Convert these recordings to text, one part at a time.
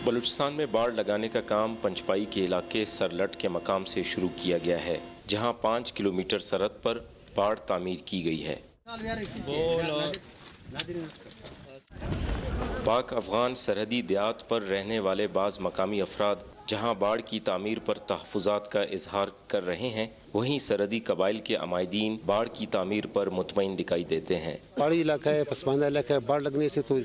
बलूचिस्तान में बाड़ लगाने का काम पंचपाई के इलाके सरलट के मकाम से शुरू किया गया है, जहां 5 किलोमीटर सरहद पर बाड़ तामीर की गई है। पाक अफगान सरहदी देहात पर रहने वाले बाज़ मकामी अफराद जहां बाढ़ की तामीर पर तहफ़्फ़ुज़ात का इजहार कर रहे हैं, वहीं सरहदी कबाइल के अमायदीन बाढ़ की तामीर पर मुतमईन दिखाई देते हैं। पहाड़ी इलाका है, पसमानदा इलाका है, बाढ़ लगने से तो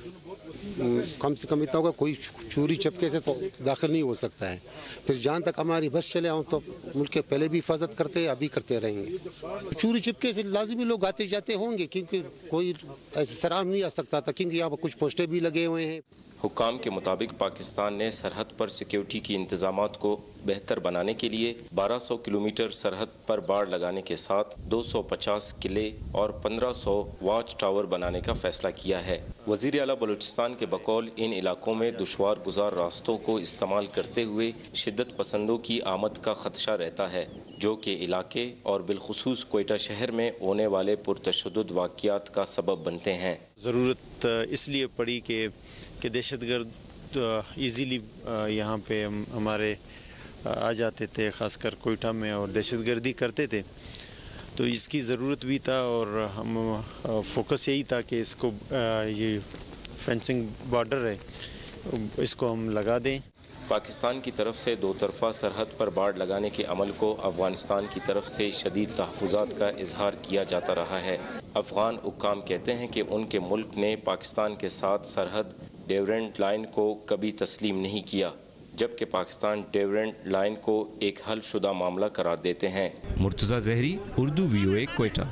कम से कम इतना होगा, कोई चोरी चपके से तो दाखिल नहीं हो सकता है। फिर जहाँ तक हमारी बस चले आऊँ तो मुल्क के पहले भी हिफाजत करते हैं, अभी करते रहेंगे। चोरी चपके से लाजमी लोग आते जाते होंगे, क्योंकि कोई ऐसे सराह नहीं आ सकता था, क्योंकि यहाँ पर कुछ पोस्टें भी लगे हुए हैं। हुक्काम के मुताबिक पाकिस्तान ने सरहद पर सिक्योरिटी की इंतजामात को बेहतर बनाने के लिए 1200 किलोमीटर सरहद पर बाड़ लगाने के साथ 250 किले और 1500 वॉच टावर बनाने का फैसला किया है। वज़ीर आला बलूचिस्तान के बकौल इन इलाकों में दुश्वार गुजार रास्तों को इस्तेमाल करते हुए शिद्दत पसंदों की आमद का खदशा रहता है, जो कि इलाके और बिलखुसूस कोयटा शहर में होने वाले पुरतशद्दुद वाक़ियात का सबब बनते हैं। ज़रूरत इसलिए पड़ी कि दहशतगर्द ईज़िली यहाँ पे हमारे आ जाते थे, ख़ासकर कोयटा में, और दहशतगर्दी करते थे, तो इसकी ज़रूरत भी था। और हम फोकस यही था कि इसको ये फेंसिंग बॉर्डर है, इसको हम लगा दें। पाकिस्तान की तरफ से दो तरफ़ा सरहद पर बाड़ लगाने के अमल को अफ़गानिस्तान की तरफ से शदीद तहफ़्फ़ुज़ात का इजहार किया जाता रहा है। अफ़गान हुक्काम कहते हैं कि उनके मुल्क ने पाकिस्तान के साथ सरहद डेवरेंट लाइन को कभी तस्लीम नहीं किया, जबकि पाकिस्तान डेवरेंट लाइन को एक हल शुदा मामला करार देते हैं। मुर्तज़ा ज़हरी, उर्दू VOA, कोयटा।